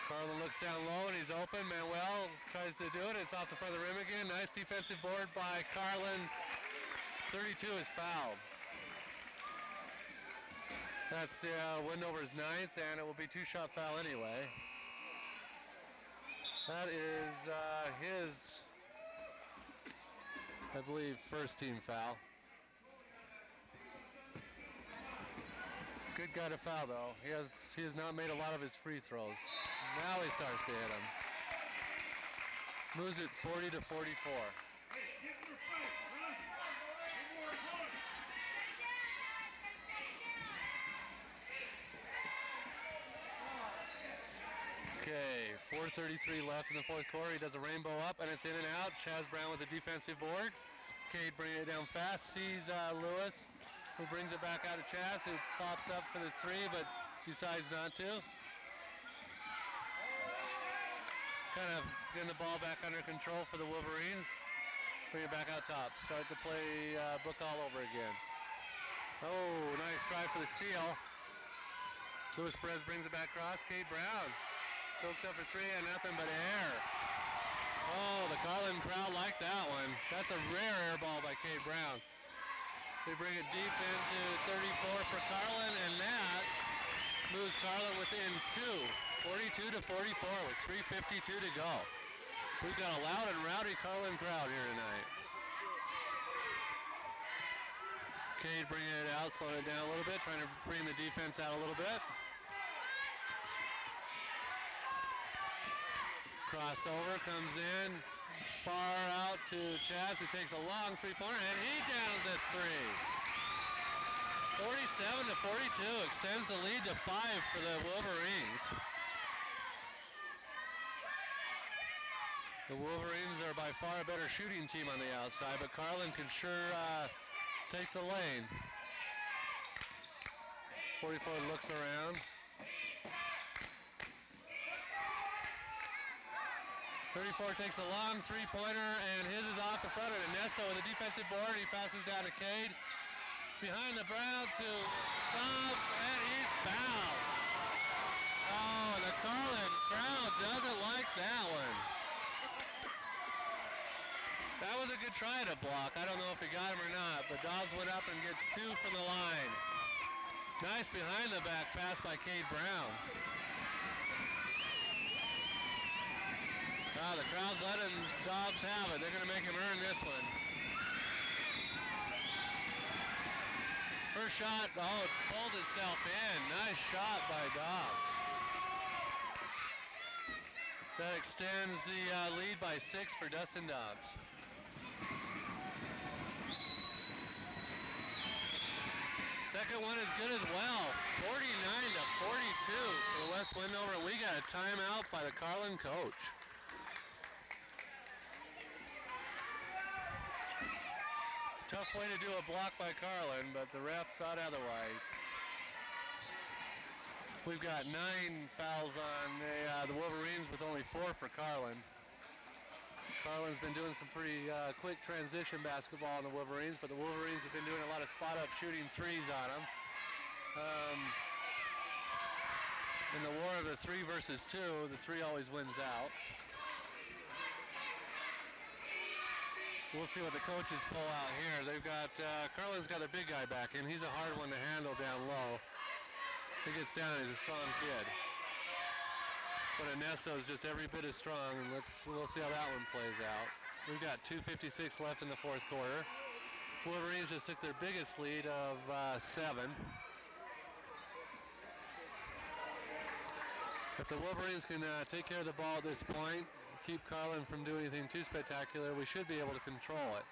Carlin looks down low and he's open. Manuel tries to do it. It's off the front of the rim again. Nice defensive board by Carlin. 32 is fouled. That's Wendover's 9th, and it will be 2-shot foul anyway. That is his, I believe, first team foul. Good guy to foul though. He has not made a lot of his free throws. Now he starts to hit them. Moves it 40-44. Okay, 4:33 left in the fourth quarter. He does a rainbow up, and it's in and out. Chaz Brown with the defensive board. Cade bringing it down fast, sees Lewis, who brings it back out to Chaz, who pops up for the three, but decides not to. Kind of getting the ball back under control for the Wolverines. Bring it back out top. Start to play book all over again. Oh, nice try for the steal. Lewis Perez brings it back across. Cade Brown pokes up for three and nothing but air. Oh, the Carlin crowd liked that one. That's a rare air ball by Cade Brown. They bring it deep into 34 for Carlin, and that moves Carlin within 2, 42-44 with 3:52 to go. We've got a loud and rowdy Carlin crowd here tonight. Cade bringing it out, slowing it down a little bit, trying to bring the defense out a little bit. Crossover comes in, far out to Chaz, who takes a long three-pointer, and he downs at three. 47-42, extends the lead to 5 for the Wolverines. The Wolverines are by far a better shooting team on the outside, but Carlin can sure take the lane. 44 looks around. 34 takes a long three-pointer, and his is off the front of it. Ernesto with a defensive board. He passes down to Cade. Behind the Brown to Dobbs, and he's fouled. Oh, the Carlin crowd doesn't like that one. That was a good try to block. I don't know if he got him or not, but Dobbs went up and gets 2 from the line. Nice behind-the-back pass by Cade Brown. Oh, the crowd's letting Dobbs have it. They're going to make him earn this one. First shot, oh, it pulled itself in. Nice shot by Dobbs. That extends the lead by 6 for Dustin Dobbs. Second one is good as well. 49-42 for the West Wendover. We got a timeout by the Carlin coach. Tough way to do a block by Carlin, but the ref thought otherwise. We've got 9 fouls on the Wolverines with only 4 for Carlin. Carlin's been doing some pretty quick transition basketball on the Wolverines, but the Wolverines have been doing a lot of spot-up shooting threes on them. In the war of the 3 versus 2, the 3 always wins out. We'll see what the coaches pull out here. They've got, Carlin's got a big guy back in. He's a hard one to handle down low. He gets down, he's a strong kid. But Ernesto is just every bit as strong, and we'll see how that one plays out. We've got 2:56 left in the fourth quarter. Wolverines just took their biggest lead of 7. If the Wolverines can take care of the ball at this point, keep Carlin from doing anything too spectacular, we should be able to control it.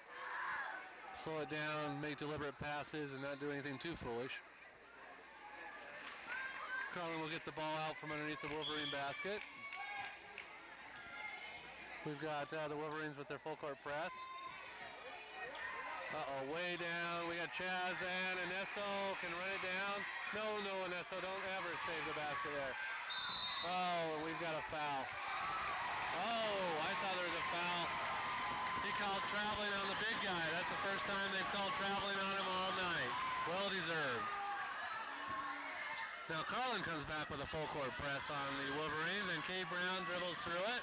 Slow it down, make deliberate passes, and not do anything too foolish. Carlin will get the ball out from underneath the Wolverine basket. We've got the Wolverines with their full court press. Uh-oh, way down. We got Chaz and Ernesto can run it down. No, Ernesto, don't ever save the basket there. Oh, and we've got a foul. Oh, I thought there was a foul. He called traveling on the big guy. That's the first time they've called traveling on him all night. Well deserved. Now Carlin comes back with a full court press on the Wolverines, and Cade Brown dribbles through it.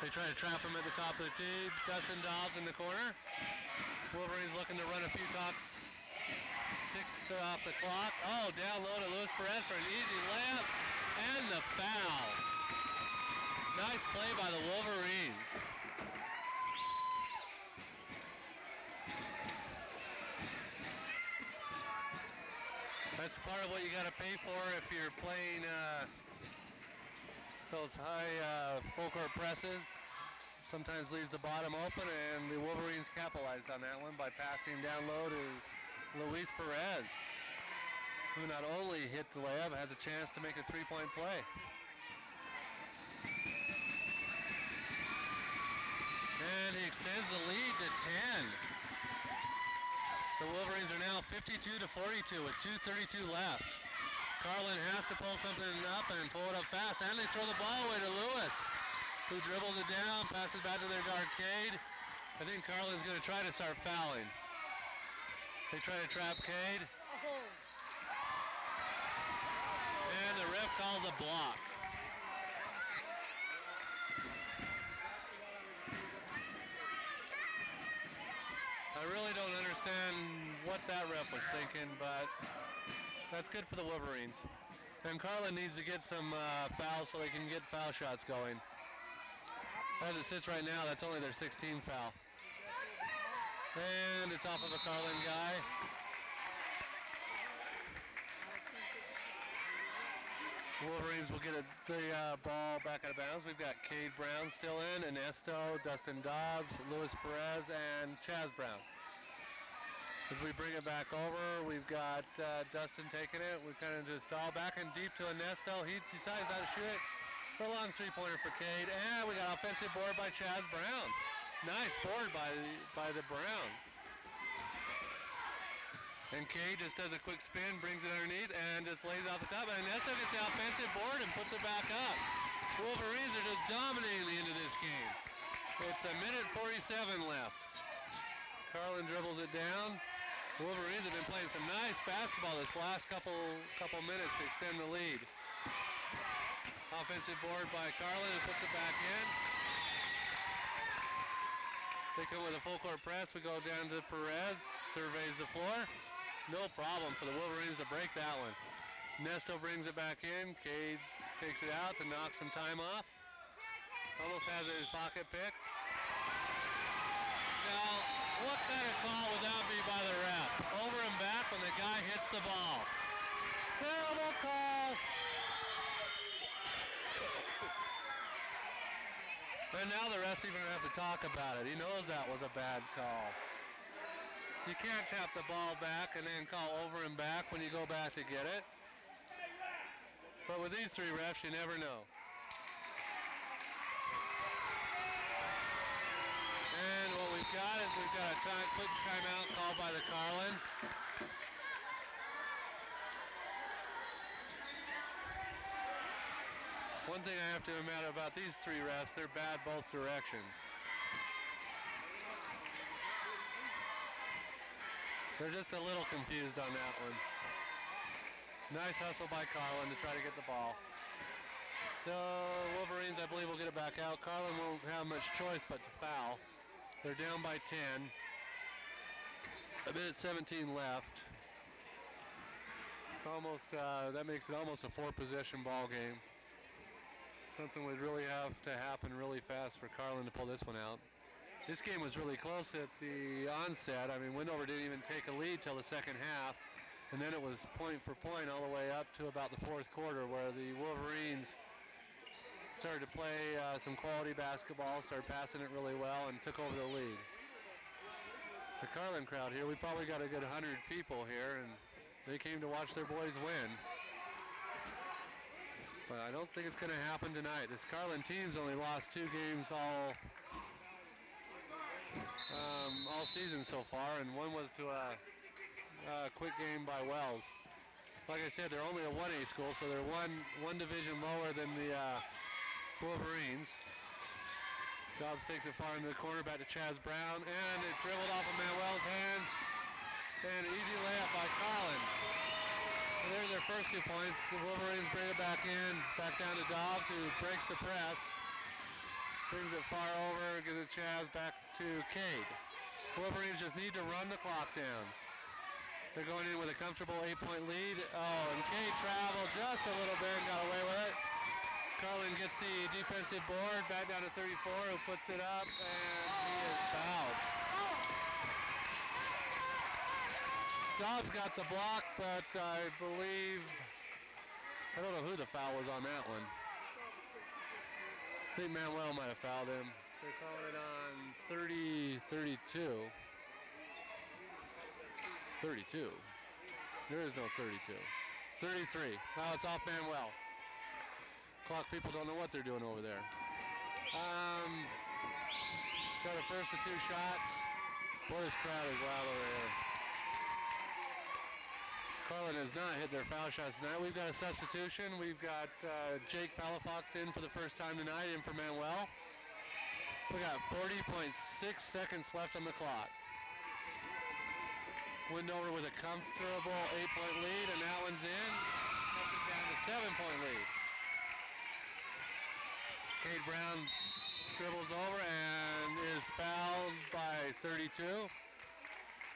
They try to trap him at the top of the tee. Dustin Dobbs in the corner. Wolverines looking to run a few ticks off the clock. Oh, down low to Luis Perez for an easy layup, and the foul. Nice play by the Wolverines. That's part of what you got to pay for if you're playing those high full court presses. Sometimes leaves the bottom open, and the Wolverines capitalized on that one by passing down low to Luis Perez, who not only hit the layup, has a chance to make a three-point play. And he extends the lead to 10. The Wolverines are now 52-42 with 2:32 left. Carlin has to pull something up and pull it up fast, and they throw the ball away to Lewis, who dribbles it down, passes back to their guard, Cade. I think Carlin's going to try to start fouling. They try to trap Cade. And the ref calls a block. I really don't understand what that ref was thinking, but that's good for the Wolverines. And Carlin needs to get some fouls so they can get foul shots going. As it sits right now, that's only their 16th foul. And it's off of a Carlin guy. Wolverines will get the ball back out of bounds. We've got Cade Brown still in, Ernesto, Dustin Dobbs, Luis Perez, and Chaz Brown. As we bring it back over, we've got Dustin taking it. We kind of just stall back and deep to Ernesto. He decides not to shoot it. For a long three-pointer for Cade, and we got offensive board by Chaz Brown. Nice board by the Brown. And Cade just does a quick spin, brings it underneath, and just lays out the top. And Ernesto gets the offensive board and puts it back up. Wolverines are just dominating the end of this game. It's a minute 47 left. Carlin dribbles it down. Wolverines have been playing some nice basketball this last couple minutes to extend the lead. Offensive board by Carlin and puts it back in. They come with a full court press. We go down to Perez, surveys the floor. No problem for the Wolverines to break that one. Nesto brings it back in. Cade takes it out to knock some time off. Almost has his pocket picked. Now, what kind of call would that be by the ref? Over and back when the guy hits the ball. Terrible call. And now the ref's even have to talk about it. He knows that was a bad call. You can't tap the ball back and then call over and back when you go back to get it. But with these three refs, you never know. And what we've got is we've got a quick timeout called by the Carlin. One thing I have to admit about these three refs, they're bad both directions. They're just a little confused on that one. Nice hustle by Carlin to try to get the ball. The Wolverines, I believe, will get it back out. Carlin won't have much choice but to foul. They're down by 10. A minute 17 left. It's almost, that makes it almost a 4-possession ball game. Something would really have to happen really fast for Carlin to pull this one out. This game was really close at the onset. I mean, Wendover didn't even take a lead till the second half. And then it was point for point all the way up to about the fourth quarter where the Wolverines started to play some quality basketball, started passing it really well, and took over the lead. The Carlin crowd here, we probably got a good 100 people here, and they came to watch their boys win. But I don't think it's going to happen tonight. This Carlin team's only lost 2 games all season so far, and one was to a quick game by Wells. Like I said, they're only a 1A school, so they're one division lower than the Wolverines. Dobbs takes it far into the corner, back to Chaz Brown, and it dribbled off of Manuel's hands, and an easy layup by Carlin. And there's their first 2 points. The Wolverines bring it back in, back down to Dobbs, who breaks the press. Brings it far over, gives it Chaz back to Cade. Wolverines just need to run the clock down. They're going in with a comfortable 8-point lead. Oh, and Cade traveled just a little bit and got away with it. Carlin gets the defensive board, back down to 34, who puts it up, and he is fouled. Dobbs got the block, but I don't know who the foul was on that one. I think Manuel might have fouled him. They're calling it on 32. 32. There is no 32. 33. Now it's off Manuel. Clock people don't know what they're doing over there. Got a first of 2 shots. Boy, this crowd is loud over here. Carlin has not hit their foul shots tonight. We've got a substitution. We've got Jake Palafox in for the first time tonight, in for Manuel. We got 40.6 seconds left on the clock. Wendover with a comfortable 8-point lead, and that one's in. Cuts it down to 7-point lead. Cade Brown dribbles over and is fouled by 32.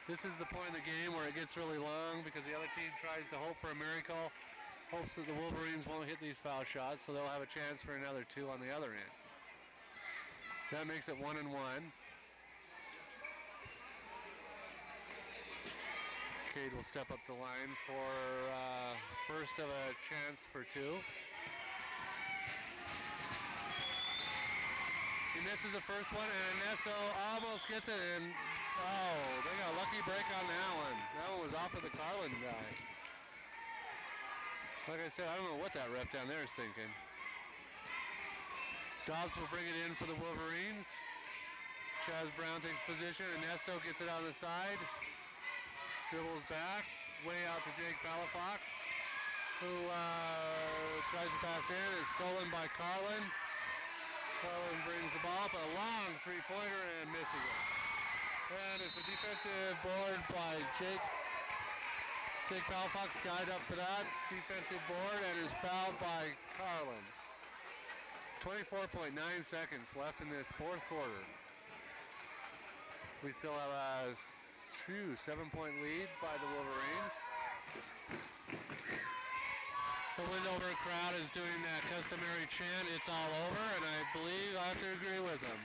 This is the point in the game where it gets really long because the other team tries to hope for a miracle, hopes that the Wolverines won't hit these foul shots, so they'll have a chance for another 2 on the other end. That makes it 1-1. Cade will step up the line for first of a chance for 2. He misses the first one, and Ernesto almost gets it, and oh, they got a lucky break on that one. That one was off of the Carlin guy. Like I said, I don't know what that ref down there is thinking. Dobbs will bring it in for the Wolverines. Chaz Brown takes position. Ernesto gets it on the side. dribbles back, way out to Jake Palafox, who tries to pass in. It's stolen by Carlin. Carlin brings the ball up, a long three-pointer, and misses it. And it's a defensive board by Jake Palafox, guide up for that defensive board, and is fouled by Carlin. 24.9 seconds left in this fourth quarter. We still have a 7-point lead by the Wolverines. The Wendover crowd is doing that customary chant, "It's all over," and I believe I have to agree with them.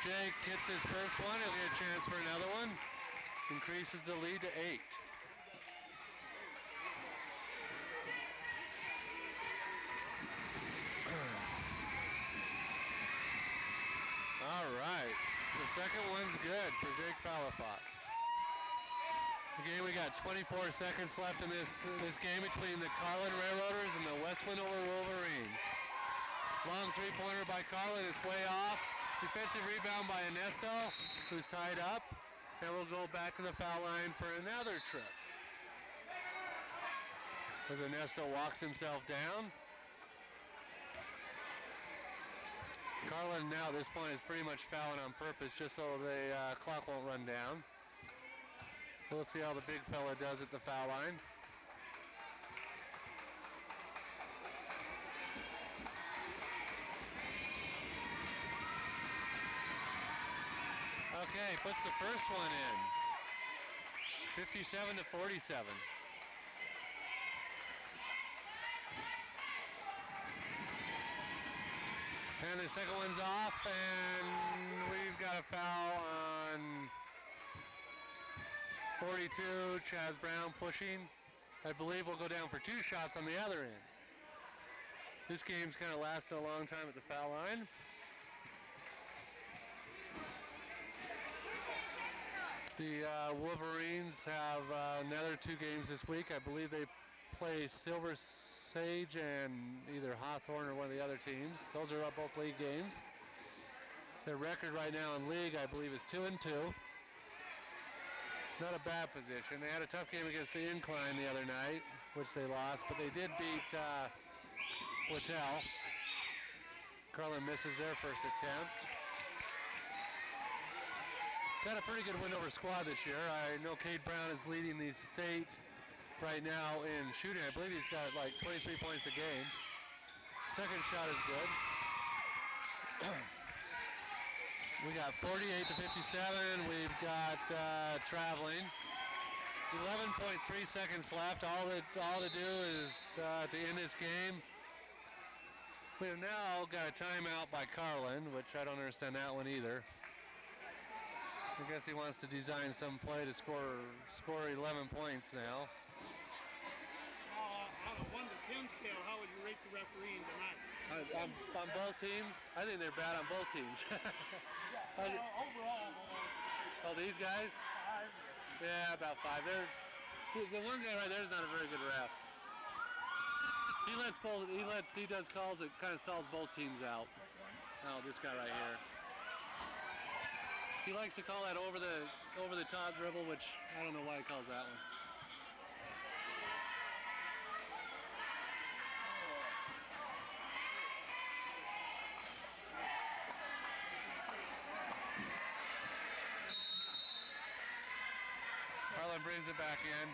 Jake hits his first one. He'll get a chance for another one. Increases the lead to 8. All right. The second one's good for Jake Palafox. Again, we got 24 seconds left in this game between the Carlin Railroaders and the West Wendover Wolverines. Long three-pointer by Carlin. It's way off. Defensive rebound by Ernesto, who's tied up. And we'll go back to the foul line for another trip. As Ernesto walks himself down. Carlin now at this point is pretty much fouling on purpose just so the clock won't run down. We'll see how the big fella does at the foul line. Okay, puts the first one in. 57-47. And the second one's off, and we've got a foul on 42, Chaz Brown pushing. I believe we'll go down for 2 shots on the other end. This game's kind of lasted a long time at the foul line. The Wolverines have another 2 games this week. I believe they play Silver Sage and either Hawthorne or one of the other teams. Those are both league games. Their record right now in league, I believe, is 2-2. Not a bad position. They had a tough game against the Incline the other night, which they lost, but they did beat Littell. Carlin misses their first attempt. Got a pretty good Wendover squad this year. I know Cade Brown is leading the state right now in shooting. I believe he's got like 23 points a game. Second shot is good. We got 48-57. We've got traveling. 11.3 seconds left. All to do is to end this game. We have now got a timeout by Carlin, which I don't understand that one either. I guess he wants to design some play to score 11 points now. On a 1 to 10 scale, how would you rate the refereeing tonight? On both teams? I think they're bad on both teams. Overall. Oh, these guys? 5. Yeah, about 5. The one guy right there is not a very good ref. He does calls that kind of stalls both teams out. Oh, this guy right here. He likes to call that over the top dribble, which I don't know why he calls that one. Carlin brings it back in.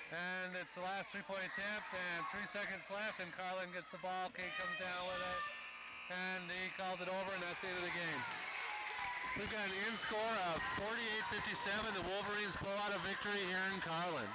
And it's the last three-point attempt, and 3 seconds left, and Carlin gets the ball. Cade comes down with it, and he calls it over, and that's the end of the game. We've got an in score of 48-57. The Wolverines pull out a victory here in Carlin.